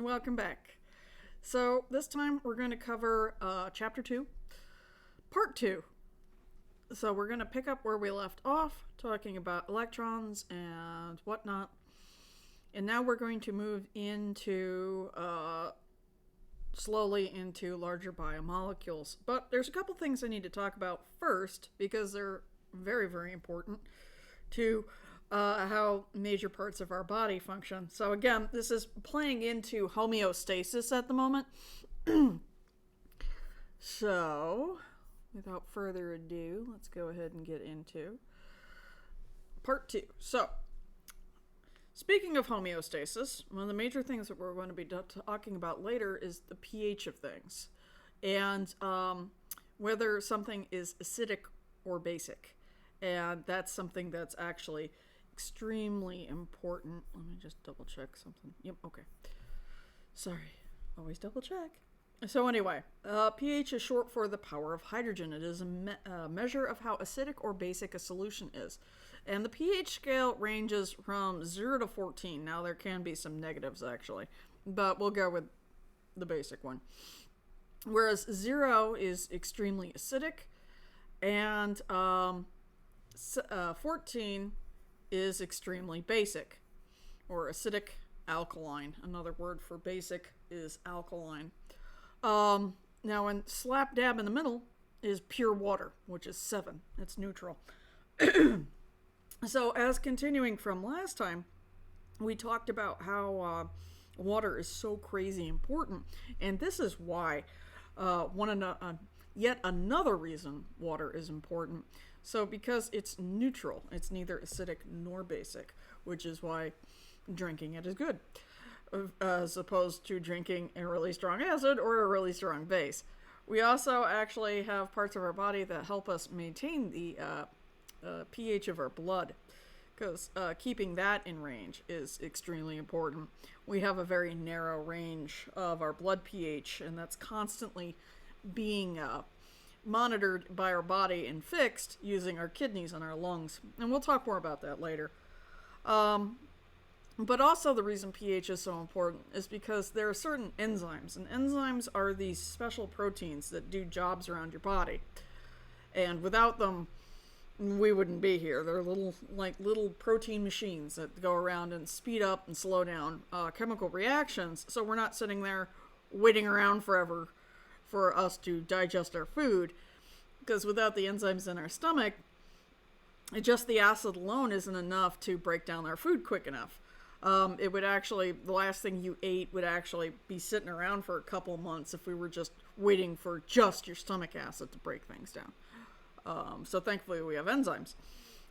welcome back. So this time we're going to cover Chapter 2, Part 2. So we're going to pick up where we left off, talking about electrons and whatnot. And now we're going to move into, slowly into larger biomolecules. But there's a couple things I need to talk about first, because they're very, very important to how major parts of our body function. So again, this is playing into homeostasis at the moment. So, without further ado, let's go ahead and get into Part 2. So, speaking of homeostasis, one of the major things that we're going to be talking about later is the pH of things, and whether something is acidic or basic. And that's something that's actually extremely important. Let me just double check something. Yep, okay. Sorry, always double check. So anyway, pH is short for the power of hydrogen. It is a measure of how acidic or basic a solution is. And the pH scale ranges from 0 to 14. Now there can be some negatives actually, but we'll go with the basic one. Whereas 0 is extremely acidic, and 14 is extremely basic, or acidic alkaline. Another word for basic is alkaline. Now, when slap dab in the middle is pure water, which is 7. It's neutral. So, as continuing from last time, we talked about how water is so crazy important, and this is why yet another reason water is important. So because it's neutral, it's neither acidic nor basic, which is why drinking it is good, as opposed to drinking a really strong acid or a really strong base. We also actually have parts of our body that help us maintain the pH of our blood, because keeping that in range is extremely important. We have a very narrow range of our blood pH, and that's constantly being monitored by our body and fixed using our kidneys and our lungs. And we'll talk more about that later. But also the reason pH is so important is because there are certain enzymes, and enzymes are these special proteins that do jobs around your body. And without them, we wouldn't be here. They're little protein machines that go around and speed up and slow down chemical reactions, so we're not sitting there waiting around forever for us to digest our food, because without the enzymes in our stomach, just the acid alone isn't enough to break down our food quick enough. It would actually, the last thing you ate would actually be sitting around for a couple months if we were just waiting for just your stomach acid to break things down. So thankfully we have enzymes.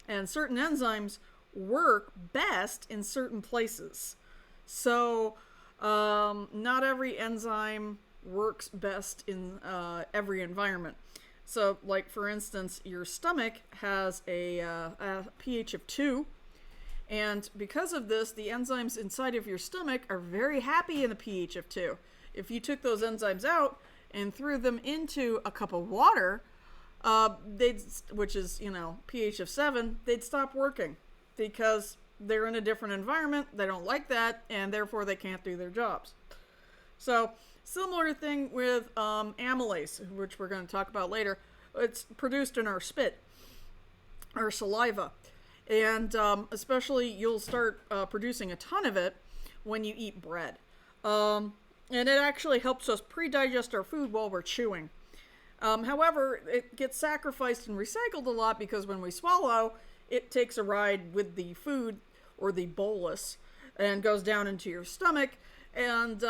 And certain enzymes work best in certain places. So not every enzyme works best in every environment. So, like for instance, your stomach has a pH of 2, and because of this, the enzymes inside of your stomach are very happy in the pH of 2. If you took those enzymes out and threw them into a cup of water, which is, pH of 7, they'd stop working because they're in a different environment, they don't like that, and therefore they can't do their jobs. So, similar thing with amylase, which we're going to talk about later. It's produced in our spit, our saliva. And especially you'll start producing a ton of it when you eat bread. And it actually helps us pre-digest our food while we're chewing. However, it gets sacrificed and recycled a lot because when we swallow, it takes a ride with the food, or the bolus, and goes down into your stomach, and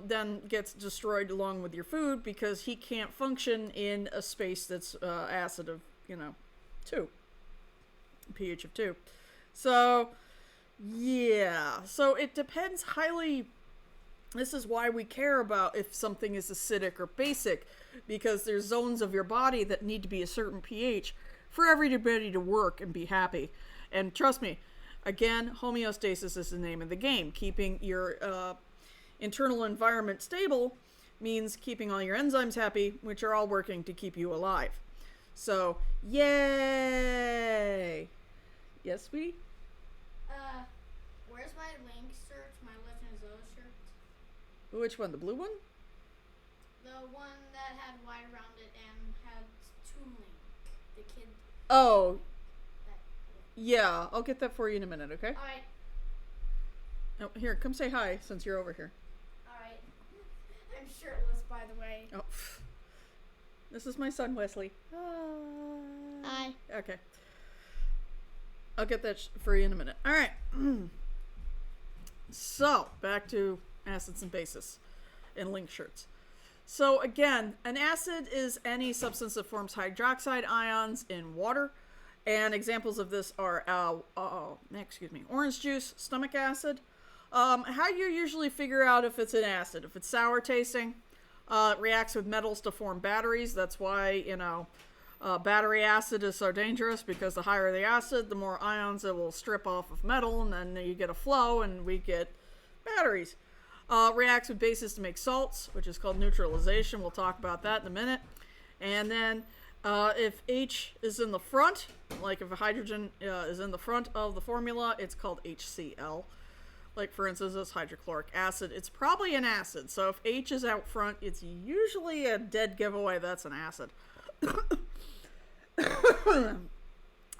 then gets destroyed along with your food because he can't function in a space that's acid of, 2. pH of 2. So, yeah. So it depends highly. This is why we care about if something is acidic or basic, because there's zones of your body that need to be a certain pH for everybody to work and be happy. And trust me, again, homeostasis is the name of the game. Keeping your internal environment stable means keeping all your enzymes happy, which are all working to keep you alive. So, yay! Yes, sweetie? Where's my link shirt? My Legend of Zelda shirt? Which one? The blue one? The one that had white around it and had tooling. The kid. Oh. That. Yeah, I'll get that for you in a minute, okay? Alright. Oh, here, come say hi since you're over here. Alright. I'm shirtless, by the way. Oh. This is my son, Wesley. Hi. Okay. I'll get that for you in a minute. All right. So, back to acids and bases and link shirts. So, again, an acid is any substance that forms hydroxide ions in water. And examples of this are, orange juice, stomach acid. How you usually figure out if it's an acid. If it's sour tasting, it reacts with metals to form batteries. That's why, battery acid is so dangerous, because the higher the acid, the more ions it will strip off of metal, and then you get a flow, and we get batteries. Reacts with bases to make salts, which is called neutralization. We'll talk about that in a minute. And then if H is in the front, like if a hydrogen is in the front of the formula, it's called HCl. Like, for instance, this hydrochloric acid. It's probably an acid. So if H is out front, it's usually a dead giveaway that's an acid.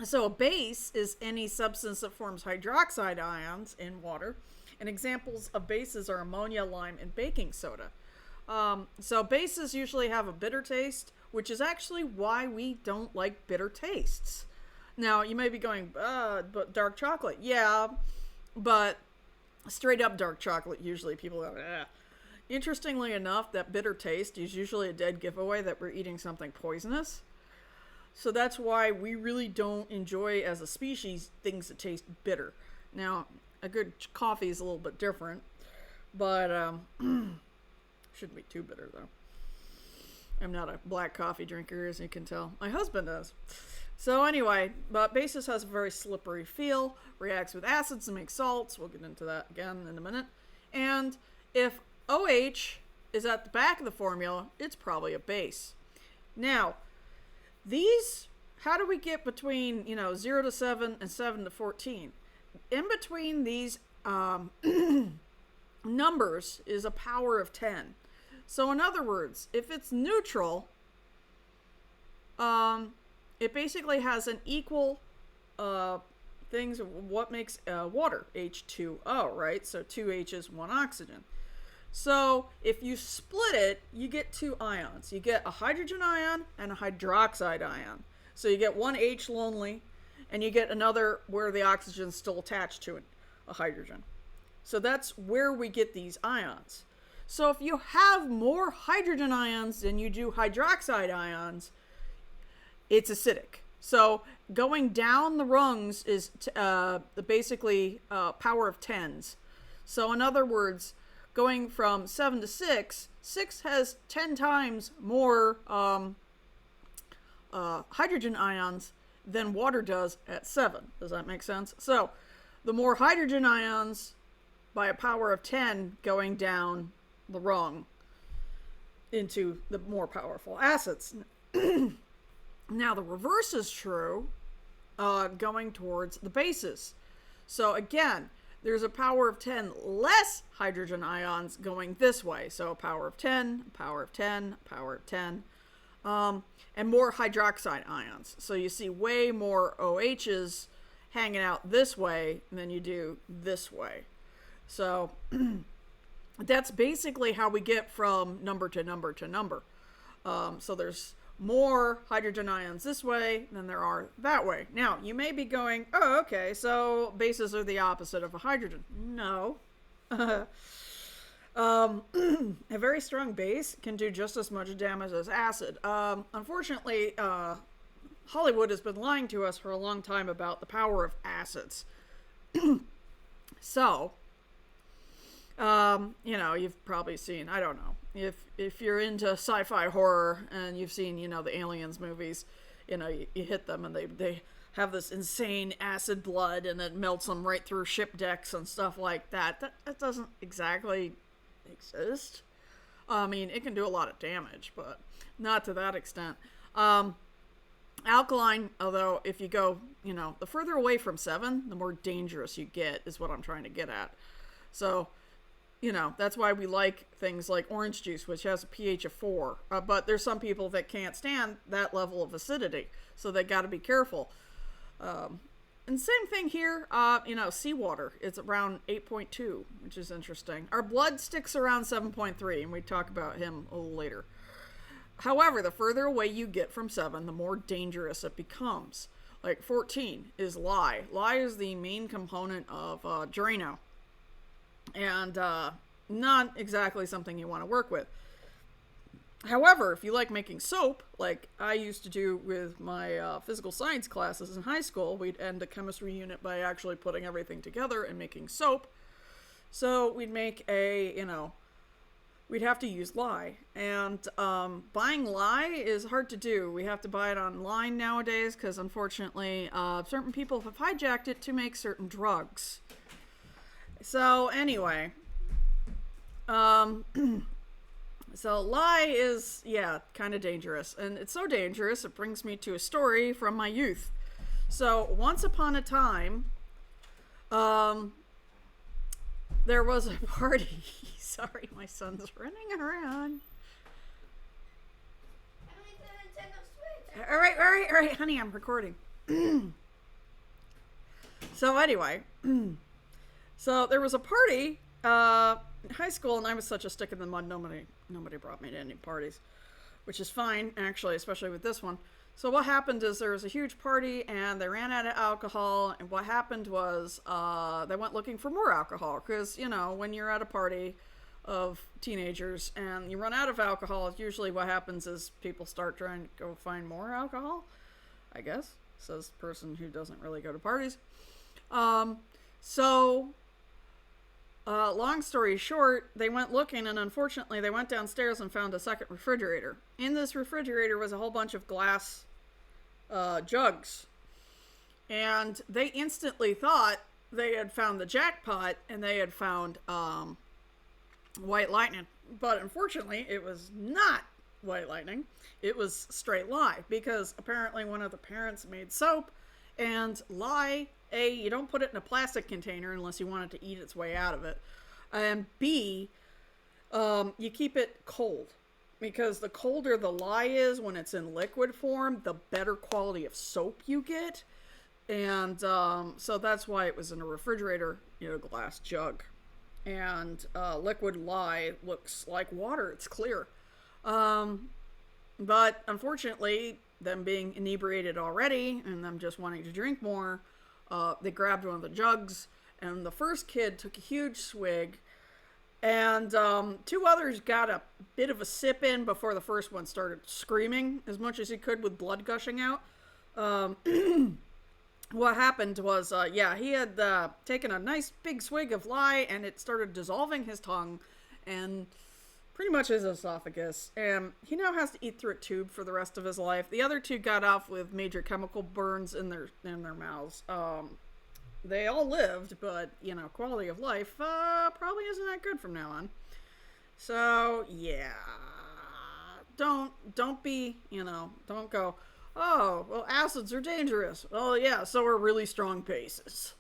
So a base is any substance that forms hydroxide ions in water. And examples of bases are ammonia, lime, and baking soda. So bases usually have a bitter taste, which is actually why we don't like bitter tastes. Now, you may be going, but dark chocolate. Yeah, but straight up dark chocolate, usually people go, eh. Interestingly enough, that bitter taste is usually a dead giveaway that we're eating something poisonous. So that's why we really don't enjoy, as a species, things that taste bitter. Now, a good coffee is a little bit different, but shouldn't be too bitter, though. I'm not a black coffee drinker, as you can tell. My husband does. So anyway, but bases has a very slippery feel, reacts with acids to make salts. We'll get into that again in a minute. And if OH is at the back of the formula, it's probably a base. Now, these, how do we get between, 0 to 7 and 7 to 14? In between these numbers is a power of 10. So in other words, if it's neutral, it basically has an equal things of what makes water, H2O, right? So 2 H's, 1 oxygen. So if you split it, you get 2 ions. You get a hydrogen ion and a hydroxide ion. So you get 1 H lonely, and you get another where the oxygen is still attached to it, a hydrogen. So that's where we get these ions. So if you have more hydrogen ions than you do hydroxide ions, it's acidic. So going down the rungs is basically power of 10s. So in other words, going from 7 to 6, 6 has 10 times more hydrogen ions than water does at 7. Does that make sense? So the more hydrogen ions by a power of 10 going down the rung into the more powerful acids. Now the reverse is true going towards the bases. So again, there's a power of 10 less hydrogen ions going this way. So a power of 10, power of 10, power of 10, and more hydroxide ions. So you see way more OHs hanging out this way than you do this way. So that's basically how we get from number to number to number. So there's more hydrogen ions this way than there are that way. Now, you may be going, oh, okay, so bases are the opposite of a hydrogen. No. A very strong base can do just as much damage as acid. Unfortunately, Hollywood has been lying to us for a long time about the power of acids. So, you've probably seen, I don't know, if you're into sci-fi horror and you've seen, the Aliens movies, you hit them and they have this insane acid blood and it melts them right through ship decks and stuff like that. That doesn't exactly exist. I mean, it can do a lot of damage, but not to that extent. Alkaline, although if you go, the further away from 7, the more dangerous you get, is what I'm trying to get at. So that's why we like things like orange juice, which has a pH of 4. But there's some people that can't stand that level of acidity, so they got to be careful. And same thing here, seawater is around 8.2, which is interesting. Our blood sticks around 7.3, and we talk about him a little later. However, the further away you get from 7, the more dangerous it becomes. Like 14 is lye. Lye is the main component of Drano. And not exactly something you want to work with. However, if you like making soap, like I used to do with my physical science classes in high school, we'd end a chemistry unit by actually putting everything together and making soap. So we'd make we'd have to use lye. And buying lye is hard to do. We have to buy it online nowadays because unfortunately certain people have hijacked it to make certain drugs. So anyway, so lye is, kind of dangerous. And it's so dangerous, it brings me to a story from my youth. So once upon a time, there was a party. Sorry, my son's running around. All right, honey, I'm recording. So anyway, so there was a party in high school, and I was such a stick in the mud. Nobody brought me to any parties, which is fine, actually, especially with this one. So what happened is there was a huge party, and they ran out of alcohol, and what happened was they went looking for more alcohol, because, when you're at a party of teenagers and you run out of alcohol, usually what happens is people start trying to go find more alcohol, I guess, says the person who doesn't really go to parties. Long story short, they went looking, and unfortunately they went downstairs and found a second refrigerator. In this refrigerator was a whole bunch of glass jugs, and they instantly thought they had found the jackpot and they had found white lightning. But unfortunately it was not white lightning, it was straight lye, because apparently one of the parents made soap, and lye, A, you don't put it in a plastic container unless you want it to eat its way out of it, and B, you keep it cold, because the colder the lye is when it's in liquid form, the better quality of soap you get. And so that's why it was in a refrigerator, glass jug. And liquid lye looks like water, it's clear. But unfortunately, them being inebriated already and them just wanting to drink more, they grabbed one of the jugs, and the first kid took a huge swig, and 2 others got a bit of a sip in before the first one started screaming as much as he could with blood gushing out. What happened was, he had taken a nice big swig of lye, and it started dissolving his tongue and pretty much his esophagus, and he now has to eat through a tube for the rest of his life. The other 2 got off with major chemical burns in their mouths. They all lived, but quality of life probably isn't that good from now on. So don't be, don't go, oh, well, acids are dangerous. Well, yeah, so are really strong bases.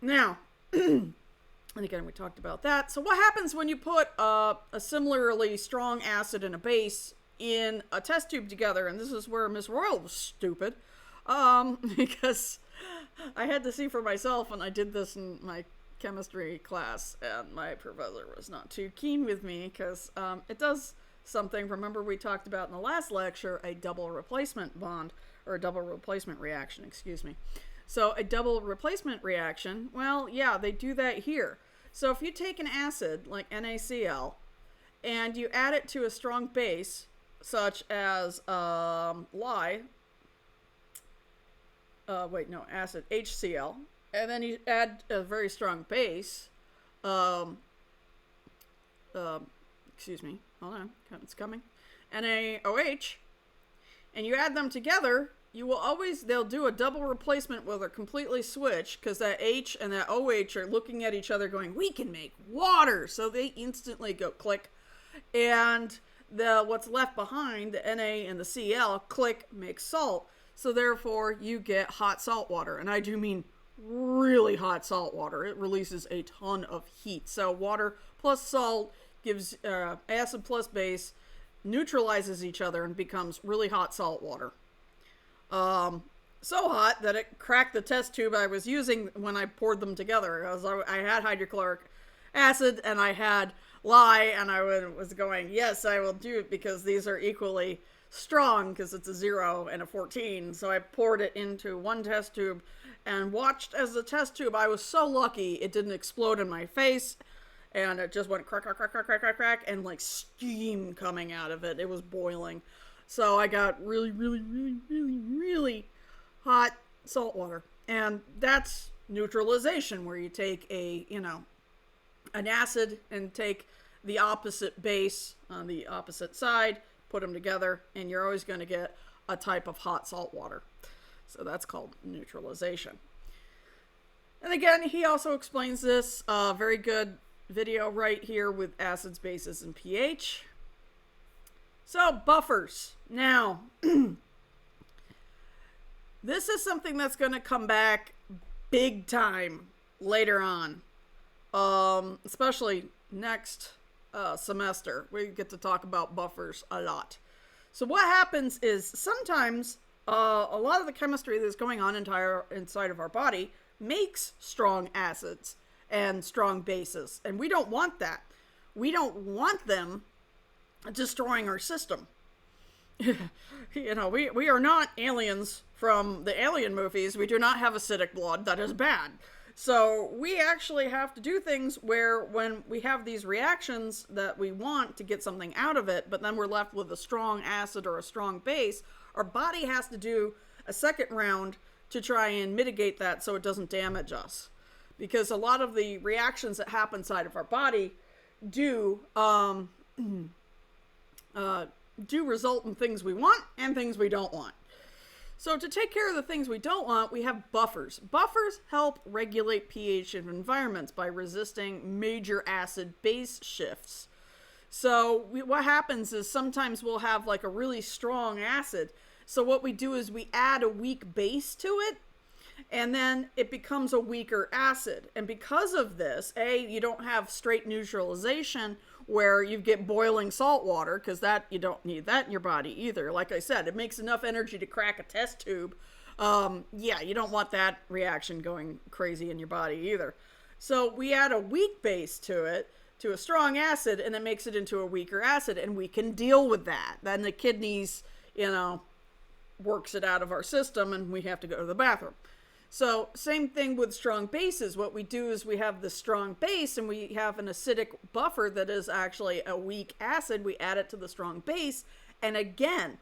Now, and again, we talked about that. So what happens when you put a similarly strong acid and a base in a test tube together? And this is where Miss Royal was stupid, because I had to see for myself, and I did this in my chemistry class, and my professor was not too keen with me, because it does something. Remember, we talked about in the last lecture a double replacement bond, or a double replacement reaction, excuse me. So a double replacement reaction, well, yeah, they do that here. So if you take an acid like NaCl and you add it to a strong base such as lye, acid HCl, and then you add a very strong base, excuse me, hold on, it's coming, NaOH, and you add them together, they'll do a double replacement where they're completely switched, because that H and that OH are looking at each other going, we can make water, so they instantly go click, and what's left behind, the Na and the Cl, click, make salt, so therefore you get hot salt water, and I do mean really hot salt water. It releases a ton of heat. So water plus salt gives acid plus base, neutralizes each other and becomes really hot salt water. So hot that it cracked the test tube I was using when I poured them together. I had hydrochloric acid and I had lye, and I was going, yes, I will do it because these are equally strong because it's a 0 and a 14. So I poured it into one test tube and watched as the test tube, I was so lucky it didn't explode in my face, and it just went crack, crack, crack, crack, crack, crack, crack, and like steam coming out of it. It was boiling. So I got really, really, really, really, really hot salt water. And that's neutralization, where you take an acid and take the opposite base on the opposite side, put them together, and you're always going to get a type of hot salt water. So that's called neutralization. And again, he also explains this, very good video right here with acids, bases, and pH. So buffers. Now, this is something that's going to come back big time later on, especially next semester. We get to talk about buffers a lot. So what happens is sometimes a lot of the chemistry that's going on inside of our body makes strong acids and strong bases, and we don't want that. We don't want them destroying our system. We are not aliens from the alien movies. We do not have acidic blood. That is bad. So we actually have to do things where when we have these reactions that we want to get something out of it, but then we're left with a strong acid or a strong base, our body has to do a second round to try and mitigate that so it doesn't damage us. Because a lot of the reactions that happen inside of our body do result in things we want and things we don't want. So to take care of the things we don't want, we have buffers. Buffers help regulate pH of environments by resisting major acid-base shifts. So what happens is sometimes we'll have like a really strong acid. So what we do is we add a weak base to it, and then it becomes a weaker acid. And because of this, you don't have straight neutralization where you get boiling salt water, because that you don't need that in your body either. Like I said, it makes enough energy to crack a test tube. You don't want that reaction going crazy in your body either. So we add a weak base to it, to a strong acid, and it makes it into a weaker acid, and we can deal with that. Then the kidneys, works it out of our system, and we have to go to the bathroom. So same thing with strong bases. What we do is we have the strong base and we have an acidic buffer that is actually a weak acid. We add it to the strong base, and again,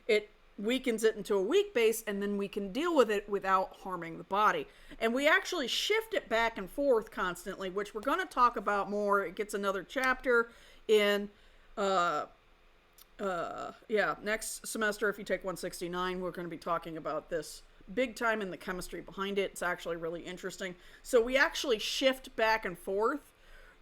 it weakens it into a weak base, and then we can deal with it without harming the body. And we actually shift it back and forth constantly, which we're going to talk about more. It gets another chapter in next semester. If you take 169, we're going to be talking about this big time in the chemistry behind it. It's actually really interesting. So we actually shift back and forth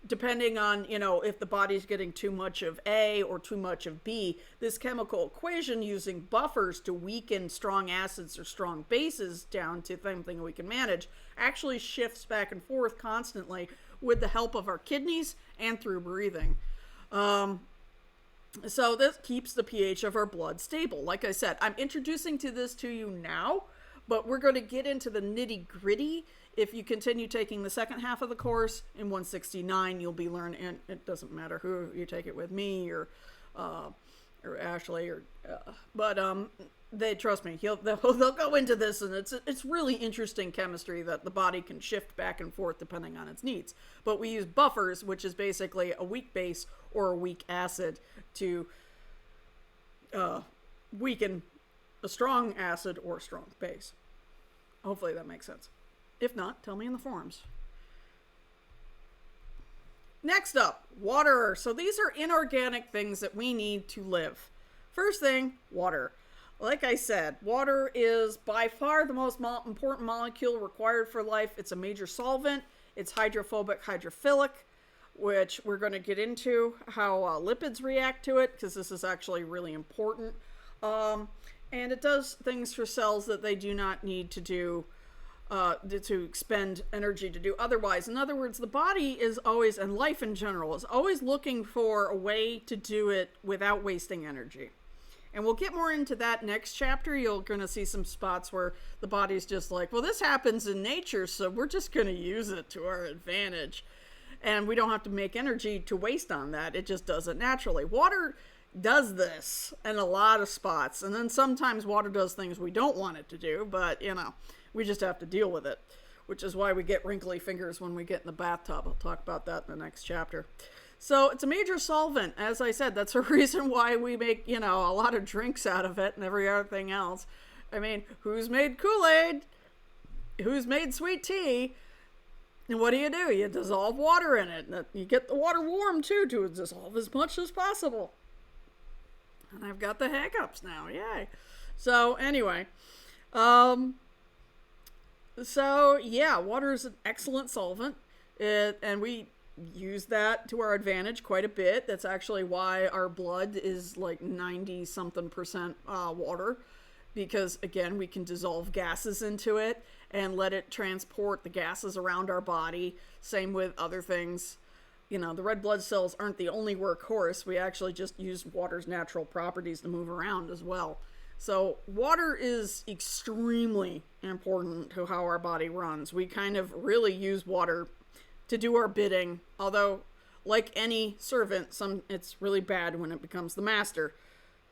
depending on, if the body's getting too much of A or too much of B. This chemical equation using buffers to weaken strong acids or strong bases down to something we can manage actually shifts back and forth constantly with the help of our kidneys and through breathing. So this keeps the pH of our blood stable. Like I said, I'm introducing this to you now, but we're going to get into the nitty gritty. If you continue taking the second half of the course in 169, you'll be learning, and it doesn't matter who you take it with, me or Ashley, but they trust me. They'll go into this, and it's really interesting chemistry that the body can shift back and forth depending on its needs. But we use buffers, which is basically a weak base or a weak acid to weaken a strong acid or strong base. Hopefully that makes sense. If not, tell me in the forums. Next up, water. So these are inorganic things that we need to live. First thing, water. Like I said, water is by far the most important molecule required for life. It's a major solvent. It's hydrophobic, hydrophilic, which we're going to get into how lipids react to it, because this is actually really important. And it does things for cells that they do not need to do to expend energy to do otherwise. In other words, the body is always, and life in general, is always looking for a way to do it without wasting energy. And we'll get more into that next chapter. You're going to see some spots where the body's just like, well, this happens in nature, so we're just going to use it to our advantage. And we don't have to make energy to waste on that. It just does it naturally. Water does this in a lot of spots. And then sometimes water does things we don't want it to do, but, we just have to deal with it, which is why we get wrinkly fingers when we get in the bathtub. I'll talk about that in the next chapter. So it's a major solvent. As I said, that's a reason why we make, a lot of drinks out of it and every other thing else. I mean, who's made Kool-Aid? Who's made sweet tea? And what do? You dissolve water in it. And you get the water warm, too, to dissolve as much as possible. And I've got the hiccups now. Yay. So, anyway. Water is an excellent solvent. And we use that to our advantage quite a bit. That's actually why our blood is like 90-something% water. Because, again, we can dissolve gases into it and let it transport the gases around our body. Same with other things. The red blood cells aren't the only workhorse. We actually just use water's natural properties to move around as well. So water is extremely important to how our body runs. We kind of really use water to do our bidding. Although, like any servant, it's really bad when it becomes the master.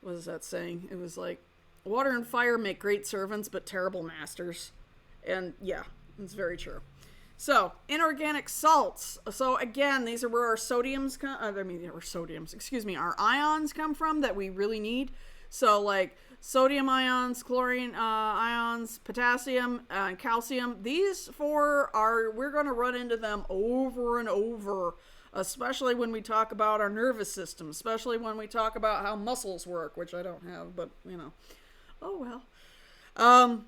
What is that saying? It was like, water and fire make great servants, but terrible masters. And yeah, it's very true. So, inorganic salts. So again, these are where our our ions come from that we really need. So like sodium ions, chlorine ions, potassium, and calcium. These four we're going to run into them over and over, especially when we talk about our nervous system, especially when we talk about how muscles work, which I don't have, but oh well.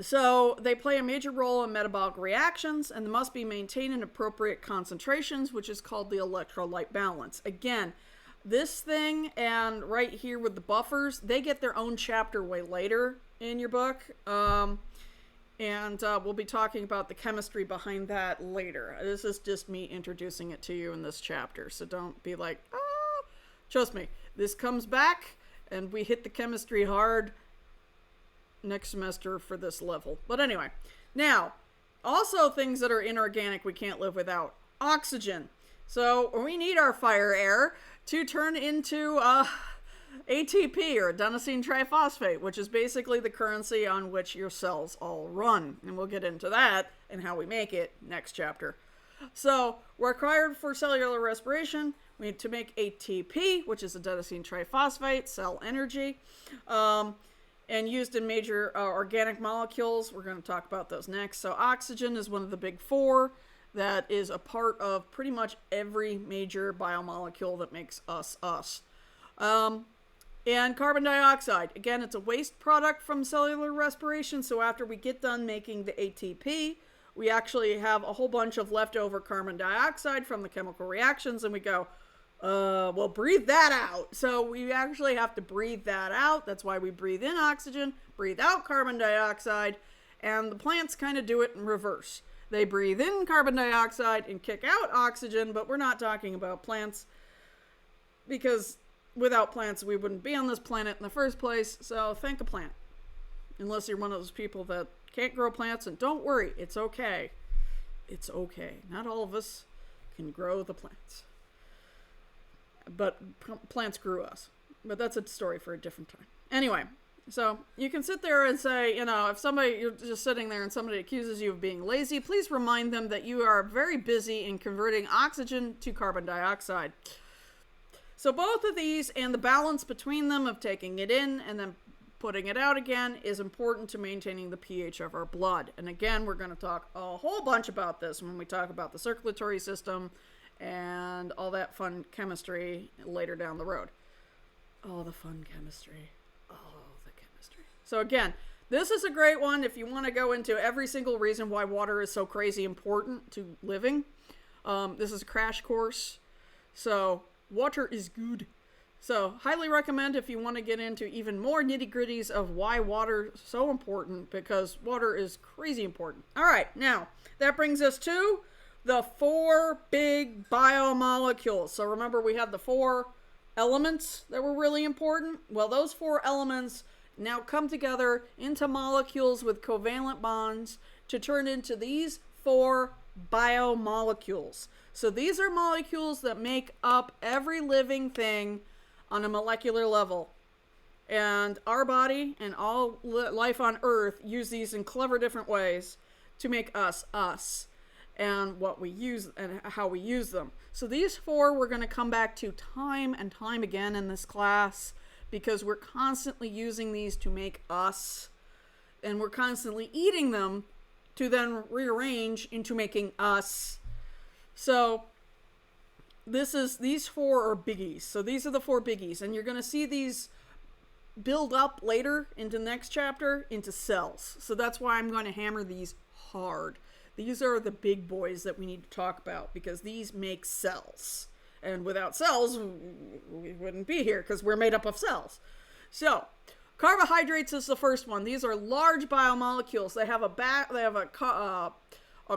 So they play a major role in metabolic reactions and they must be maintained in appropriate concentrations, which is called the electrolyte balance. Again, this thing and right here with the buffers, they get their own chapter way later in your book. And we'll be talking about the chemistry behind that later. This is just me introducing it to you in this chapter. So don't be like, oh, trust me, this comes back and we hit the chemistry hard next semester for this level. But anyway, now, also things that are inorganic we can't live without. Oxygen. So we need our fire air to turn into ATP, or adenosine triphosphate, which is basically the currency on which your cells all run. And we'll get into that and how we make it next chapter. So we're required for cellular respiration. We need to make ATP, which is adenosine triphosphate, cell energy. And used in major organic molecules. We're going to talk about those next. So oxygen is one of the big four that is a part of pretty much every major biomolecule that makes us us. And carbon dioxide. Again, it's a waste product from cellular respiration. So after we get done making the ATP, we actually have a whole bunch of leftover carbon dioxide from the chemical reactions. And we go, well, breathe that out. So we actually have to breathe that out. That's why we breathe in oxygen, breathe out carbon dioxide, and the plants kind of do it in reverse. They breathe in carbon dioxide and kick out oxygen, but we're not talking about plants because without plants, we wouldn't be on this planet in the first place. So thank a plant. Unless you're one of those people that can't grow plants, and don't worry, it's okay. It's okay. Not all of us can grow the plants. But plants grew us. But that's a story for a different time. Anyway, so you can sit there and say, if you're just sitting there and somebody accuses you of being lazy, please remind them that you are very busy in converting oxygen to carbon dioxide. So both of these and the balance between them of taking it in and then putting it out again is important to maintaining the pH of our blood. And again, we're going to talk a whole bunch about this when we talk about the circulatory system and all that fun chemistry later down the road. Oh, the fun chemistry. Oh, the chemistry. So again, this is a great one if you want to go into every single reason why water is so crazy important to living. This is a crash course. So water is good. So, highly recommend if you want to get into even more nitty-gritties of why water is so important, because water is crazy important. All right, now, that brings us to the 4 big biomolecules. So remember, we had the 4 elements that were really important. Well, those 4 elements now come together into molecules with covalent bonds to turn into these 4 biomolecules. So these are molecules that make up every living thing on a molecular level. And our body and all life on Earth use these in clever different ways to make us us, and what we use and how we use them. So these 4 we're going to come back to time and time again in this class, because we're constantly using these to make us, and we're constantly eating them to then rearrange into making us. So these 4 are biggies. So these are the 4 biggies, and you're going to see these build up later into the next chapter into cells. So that's why I'm going to hammer these hard. These are the big boys that we need to talk about, because these make cells. And without cells, we wouldn't be here, because we're made up of cells. So, carbohydrates is the first one. These are large biomolecules. They have a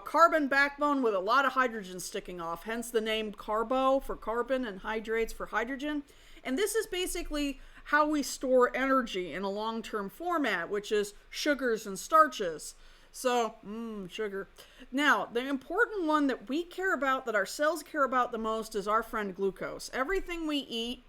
carbon backbone with a lot of hydrogen sticking off, hence the name carbo for carbon and hydrates for hydrogen. And this is basically how we store energy in a long-term format, which is sugars and starches. So, sugar. Now, the important one that we care about, that our cells care about the most, is our friend glucose. Everything we eat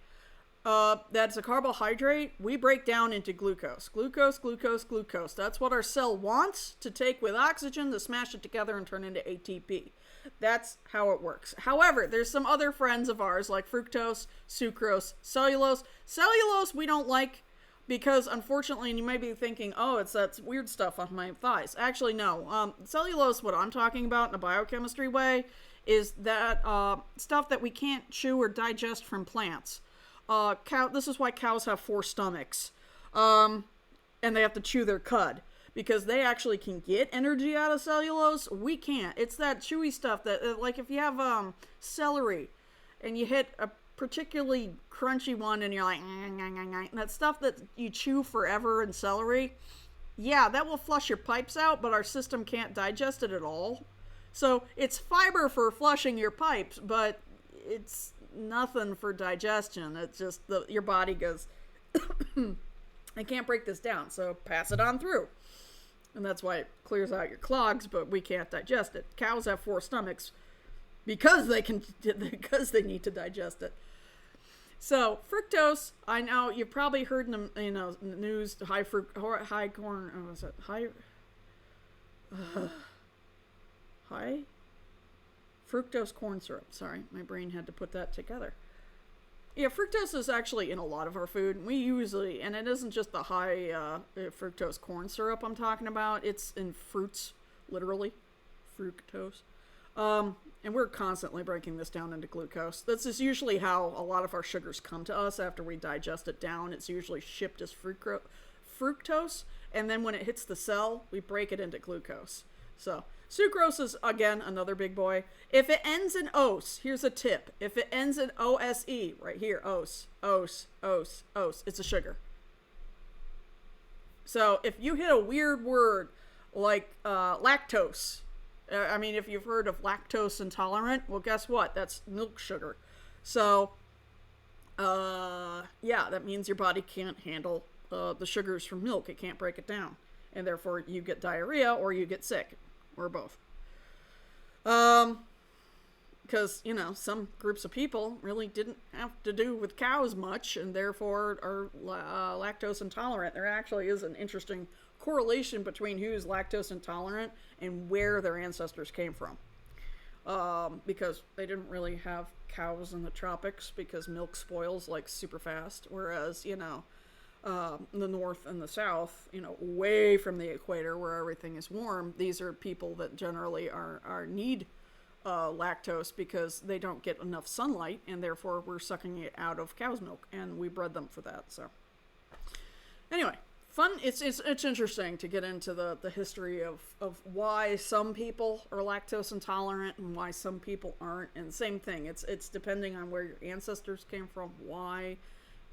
that's a carbohydrate, we break down into glucose. Glucose, glucose, glucose. That's what our cell wants to take with oxygen to smash it together and turn into ATP. That's how it works. However, there's some other friends of ours like fructose, sucrose, cellulose. Cellulose we don't like, because unfortunately, and you may be thinking, oh, it's that weird stuff on my thighs. Actually, no. Cellulose, what I'm talking about in a biochemistry way, is that stuff that we can't chew or digest from plants. This is why cows have 4 stomachs. And they have to chew their cud, because they actually can get energy out of cellulose. We can't. It's that chewy stuff that, like if you have celery and you hit a particularly crunchy one and you're like, that stuff that you chew forever in celery, yeah, that will flush your pipes out, but our system can't digest it at all. So it's fiber for flushing your pipes, but it's nothing for digestion. It's just your body goes, I can't break this down, so pass it on through. And that's why it clears out your clogs, but we can't digest it. Cows have 4 stomachs because they need to digest it. So fructose, I know you've probably heard in the news, high fructose corn syrup. Sorry, my brain had to put that together. Yeah, fructose is actually in a lot of our food. We usually, and it isn't just the high fructose corn syrup I'm talking about. It's in fruits, literally, fructose. And we're constantly breaking this down into glucose. This is usually how a lot of our sugars come to us after we digest it down. It's usually shipped as fructose, and then when it hits the cell, we break it into glucose. So, sucrose is, again, another big boy. If it ends in ose, here's a tip. If it ends in OSE, right here, ose, it's a sugar. So, if you hit a weird word like lactose, if you've heard of lactose intolerant, well, guess what? That's milk sugar. So, yeah, that means your body can't handle the sugars from milk. It can't break it down. And therefore, you get diarrhea or you get sick, or both. Because, some groups of people really didn't have to do with cows much, and therefore are lactose intolerant. There actually is an interesting correlation between who's lactose intolerant and where their ancestors came from. Because they didn't really have cows in the tropics, because milk spoils like super fast, whereas, the north and the south, way from the equator where everything is warm, these are people that generally need lactose because they don't get enough sunlight, and therefore we're sucking it out of cow's milk, and we bred them for that. So anyway, fun. It's interesting to get into the history of why some people are lactose intolerant and why some people aren't. And same thing, it's depending on where your ancestors came from, why,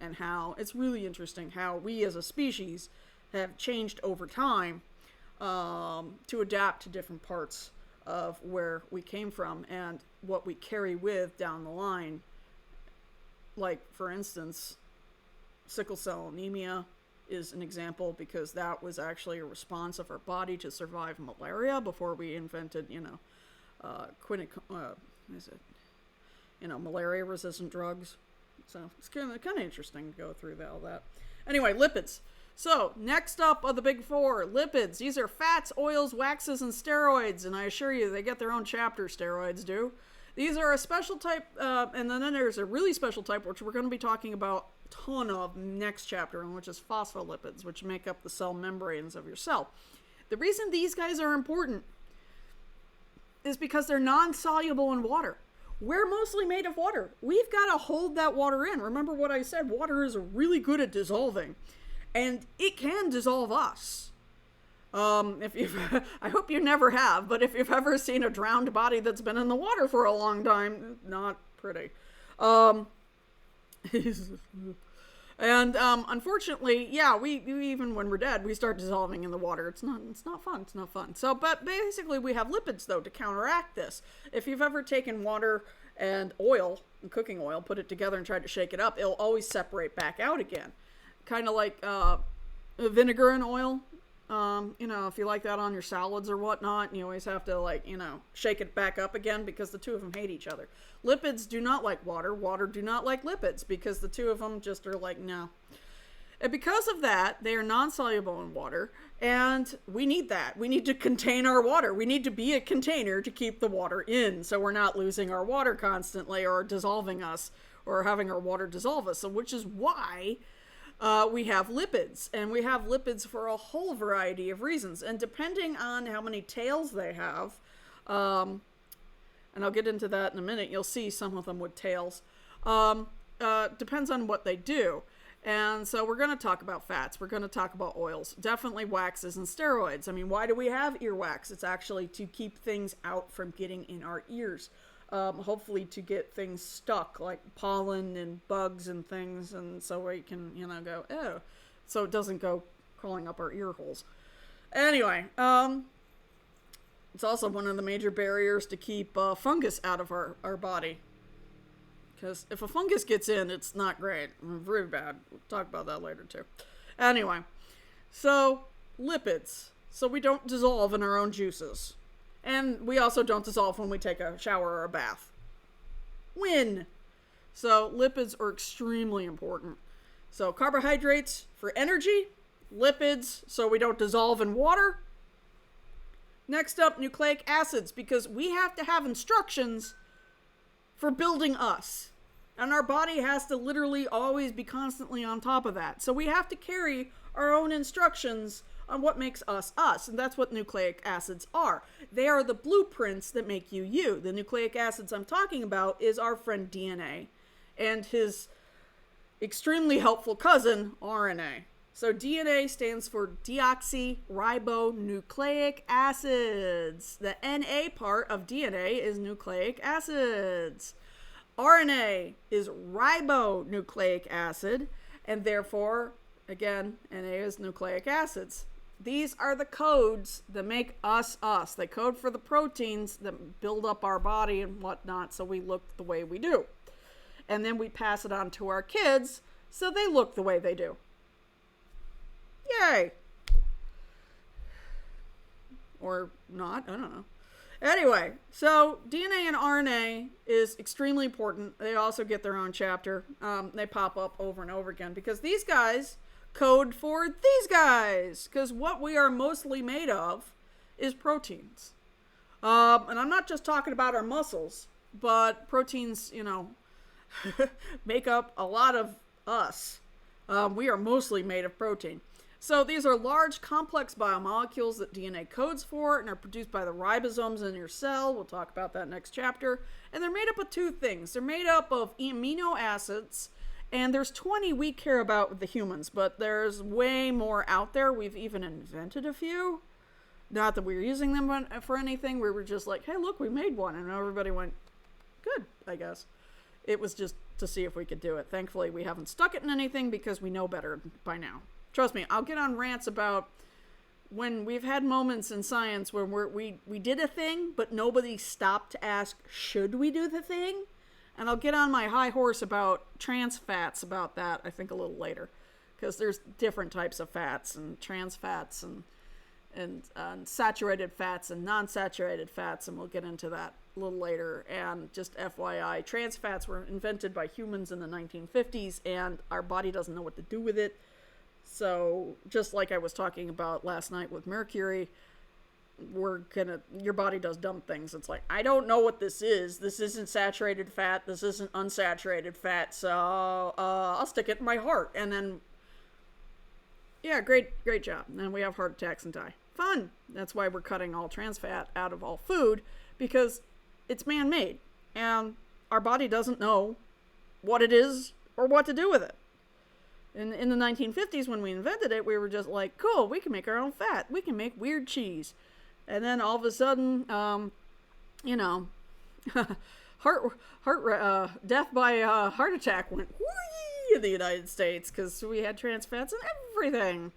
and how it's really interesting how we as a species have changed over time to adapt to different parts of where we came from and what we carry with down the line. Like, for instance, sickle cell anemia is an example, because that was actually a response of our body to survive malaria before we invented, malaria resistant drugs. So it's kind of interesting to go through all that. Anyway, lipids. So next up of the big four, lipids. These are fats, oils, waxes, and steroids. And I assure you, they get their own chapter, steroids do. These are a special type, and then there's a really special type, which we're going to be talking about a ton of next chapter, which is phospholipids, which make up the cell membranes of your cell. The reason these guys are important is because they're non-soluble in water. We're mostly made of water. We've got to hold that water in. Remember what I said, water is really good at dissolving, and it can dissolve us. I hope you never have, but if you've ever seen a drowned body that's been in the water for a long time, not pretty. Unfortunately, yeah, we even when we're dead, we start dissolving in the water. It's not fun. So, but basically we have lipids though to counteract this. If you've ever taken water and oil, and cooking oil, put it together and tried to shake it up, it'll always separate back out again. Kind of like vinegar and oil. If you like that on your salads or whatnot, you always have to shake it back up again, because the two of them hate each other. Lipids do not like water. Water do not like lipids, because the two of them just are like, no. And because of that, they are non-soluble in water, and we need that. We need to contain our water. We need to be a container to keep the water in, so we're not losing our water constantly or dissolving us or having our water dissolve us. So which is why we have lipids, and we have lipids for a whole variety of reasons. And depending on how many tails they have, and I'll get into that in a minute, you'll see some of them with tails, depends on what they do. And so we're going to talk about fats. We're going to talk about oils, definitely waxes and steroids. I mean, why do we have earwax? It's actually to keep things out from getting in our ears. Hopefully to get things stuck, like pollen and bugs and things, and so we can, go, oh, so it doesn't go crawling up our ear holes. Anyway, it's also one of the major barriers to keep fungus out of our body. Because if a fungus gets in, it's not great. Very bad. We'll talk about that later, too. Anyway, so lipids. So we don't dissolve in our own juices. And we also don't dissolve when we take a shower or a bath. So lipids are extremely important. So carbohydrates for energy, lipids so we don't dissolve in water. Next up, nucleic acids, because we have to have instructions for building us. And our body has to literally always be constantly on top of that. So we have to carry our own instructions on what makes us us, and that's what nucleic acids are. They are the blueprints that make you you. The nucleic acids I'm talking about is our friend DNA and his extremely helpful cousin, RNA. So DNA stands for deoxyribonucleic acids. The Na part of DNA is nucleic acids. RNA is ribonucleic acid, and therefore, again, Na is nucleic acids. These are the codes that make us us. They code for the proteins that build up our body and whatnot, so we look the way we do. And then we pass it on to our kids, so they look the way they do. Yay! Or not, I don't know. Anyway, so DNA and RNA is extremely important. They also get their own chapter. They pop up over and over again because these guys code for these guys, because what we are mostly made of is proteins. And I'm not just talking about our muscles, but proteins, make up a lot of us. We are mostly made of protein. So these are large, complex biomolecules that DNA codes for and are produced by the ribosomes in your cell. We'll talk about that next chapter. And they're made up of two things. They're made up of amino acids, and there's 20 we care about with the humans, but there's way more out there. We've even invented a few. Not that we were using them for anything. We were just like, hey, look, we made one. And everybody went, good, I guess. It was just to see if we could do it. Thankfully, we haven't stuck it in anything because we know better by now. Trust me, I'll get on rants about when we've had moments in science where we did a thing, but nobody stopped to ask, should we do the thing? And I'll get on my high horse about trans fats about that, I think, a little later. Because there's different types of fats, and trans fats, and saturated fats, and non-saturated fats, and we'll get into that a little later. And just FYI, trans fats were invented by humans in the 1950s, and our body doesn't know what to do with it. So, just like I was talking about last night with mercury, your body does dumb things. It's like, I don't know what this is. This isn't saturated fat. This isn't unsaturated fat. So, I'll stick it in my heart. And then, yeah, great job. And we have heart attacks and die. Fun. That's why we're cutting all trans fat out of all food, because it's man-made. And our body doesn't know what it is or what to do with it. In the 1950s, when we invented it, we were just like, cool, we can make our own fat. We can make weird cheese. And then all of a sudden, death by heart attack went whee in the United States because we had trans fats and everything.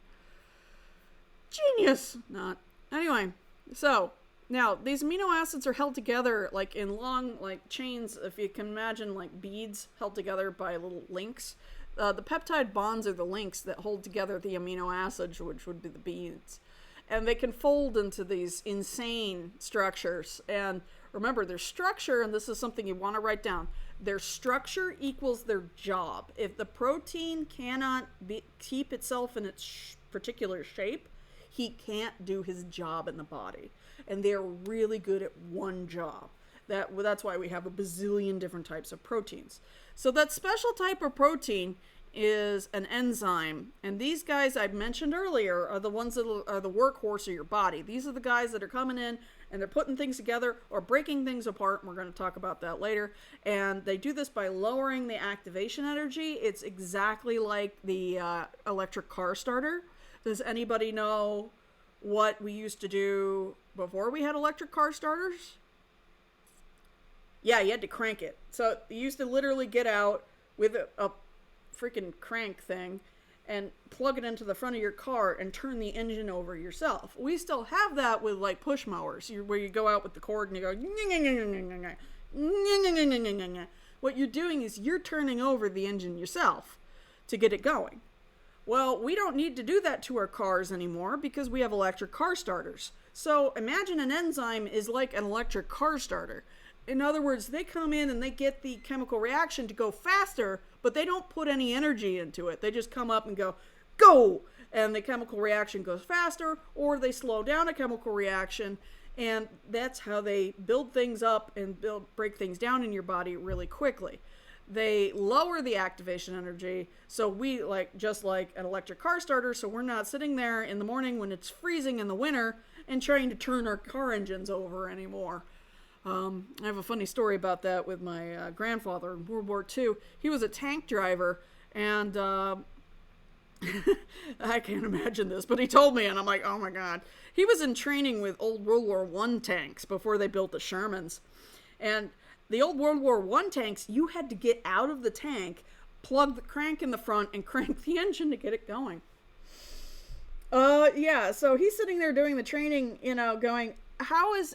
Genius. Not. Anyway, so now these amino acids are held together like in long chains, if you can imagine, like beads held together by little links. The peptide bonds are the links that hold together the amino acids, which would be the beads. And they can fold into these insane structures. And remember, their structure, and this is something you want to write down, their structure equals their job. If the protein cannot keep itself in its particular shape, he can't do his job in the body. And they're really good at one job. That's why we have a bazillion different types of proteins. So that special type of protein is an enzyme. And these guys I mentioned earlier are the ones that are the workhorse of your body. These are the guys that are coming in and they're putting things together or breaking things apart. And we're going to talk about that later. And they do this by lowering the activation energy. It's exactly like the electric car starter. Does anybody know what we used to do before we had electric car starters? Yeah, you had to crank it. So you used to literally get out with a freaking crank thing and plug it into the front of your car and turn the engine over yourself. We still have that with like push mowers, where you go out with the cord and you go, what you're doing is you're turning over the engine yourself to get it going. Well, we don't need to do that to our cars anymore because we have electric car starters. So imagine an enzyme is like an electric car starter. In other words, they come in and they get the chemical reaction to go faster, but they don't put any energy into it. They just come up and go, and the chemical reaction goes faster, or they slow down a chemical reaction, and that's how they build things up and break things down in your body really quickly. They lower the activation energy, so we just like an electric car starter, so we're not sitting there in the morning when it's freezing in the winter and trying to turn our car engines over anymore. I have a funny story about that with my grandfather in World War II. He was a tank driver, and I can't imagine this, but he told me, and I'm like, oh my God. He was in training with old World War I tanks before they built the Shermans. And the old World War I tanks, you had to get out of the tank, plug the crank in the front, and crank the engine to get it going. Yeah, so he's sitting there doing the training, going,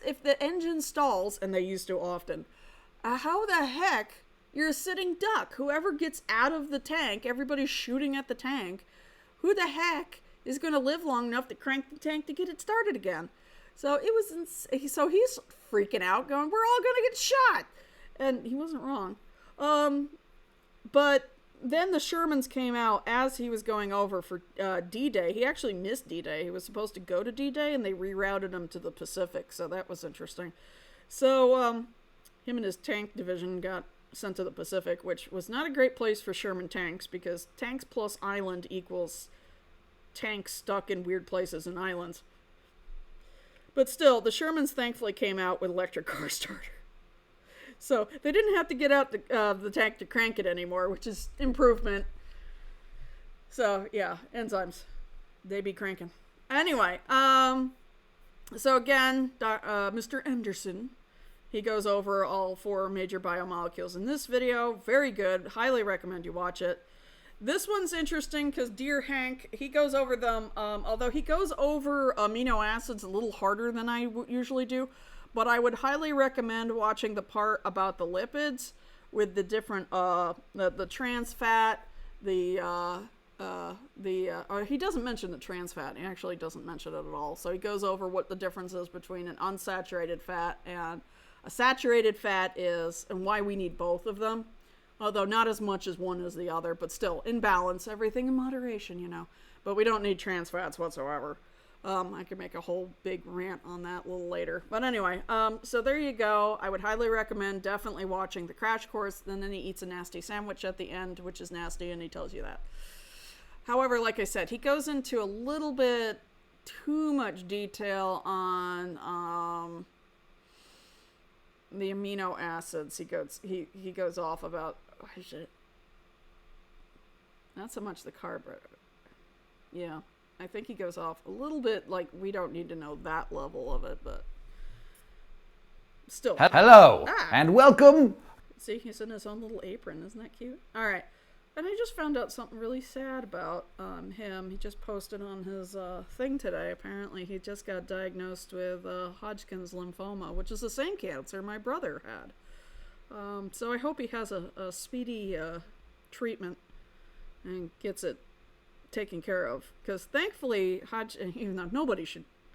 if the engine stalls, and they used to often, how the heck, you're a sitting duck. Whoever gets out of the tank, everybody's shooting at the tank. Who the heck is going to live long enough to crank the tank to get it started again? So so he's freaking out, going, we're all going to get shot. And he wasn't wrong. But then the Shermans came out as he was going over for D-Day. He actually missed D-Day. He was supposed to go to D-Day, and they rerouted him to the Pacific, so that was interesting. So him and his tank division got sent to the Pacific, which was not a great place for Sherman tanks, because tanks plus island equals tanks stuck in weird places and islands. But still, the Shermans thankfully came out with electric car starter. So they didn't have to get out the tank to crank it anymore, which is improvement. So yeah, enzymes, they be cranking. Anyway, so again, Mr. Anderson He goes over all 4 major biomolecules in this video. Very good. Highly recommend you watch it. This one's interesting because Dear Hank, he goes over them, although he goes over amino acids a little harder than I usually do. But I would highly recommend watching the part about the lipids with the different, the trans fat, he doesn't mention the trans fat. He actually doesn't mention it at all. So he goes over what the difference is between an unsaturated fat and a saturated fat is, and why we need both of them. Although not as much as one as the other, but still in balance, everything in moderation, you know. But we don't need trans fats whatsoever. I could make a whole big rant on that a little later. But anyway, so there you go. I would highly recommend definitely watching the crash course. And then he eats a nasty sandwich at the end, which is nasty, and he tells you that. However, like I said, he goes into a little bit too much detail on the amino acids. He goes off about not so much the carb. Yeah, I think he goes off a little bit. Like, we don't need to know that level of it, but still. Hello and welcome. See, he's in his own little apron. Isn't that cute? All right. And I just found out something really sad about him. He just posted on his thing today. Apparently, he just got diagnosed with Hodgkin's lymphoma, which is the same cancer my brother had. So I hope he has a speedy treatment and gets it taken care of. Because thankfully, even though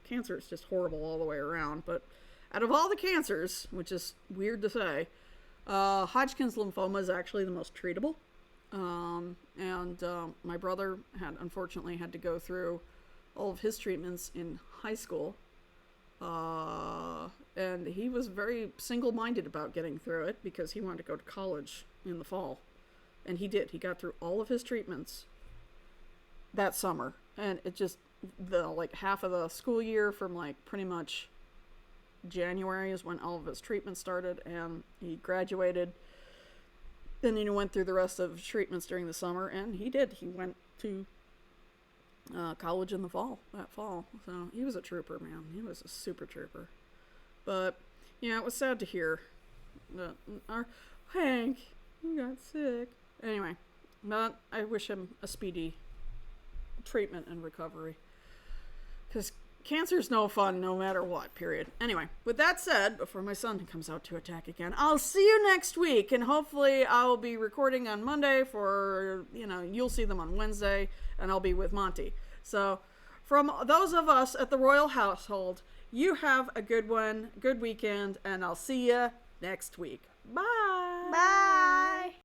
cancer is just horrible all the way around, but out of all the cancers, which is weird to say, Hodgkin's lymphoma is actually the most treatable. My brother unfortunately had to go through all of his treatments in high school. And he was very single-minded about getting through it because he wanted to go to college in the fall. And he did. He got through all of his treatments that summer. And it just, half of the school year from pretty much January is when all of his treatments started, and he graduated. Then he went through the rest of treatments during the summer, and he did. He went to college in the that fall. So he was a trooper, man. He was a super trooper. But, yeah, it was sad to hear that our Hank, he got sick. Anyway, but I wish him a speedy treatment and recovery. Because cancer's no fun no matter what, period. Anyway, with that said, before my son comes out to attack again, I'll see you next week, and hopefully I'll be recording on Monday for, you'll see them on Wednesday, and I'll be with Monty. So, from those of us at the Royal Household, you have a good one, good weekend, and I'll see you next week. Bye! Bye!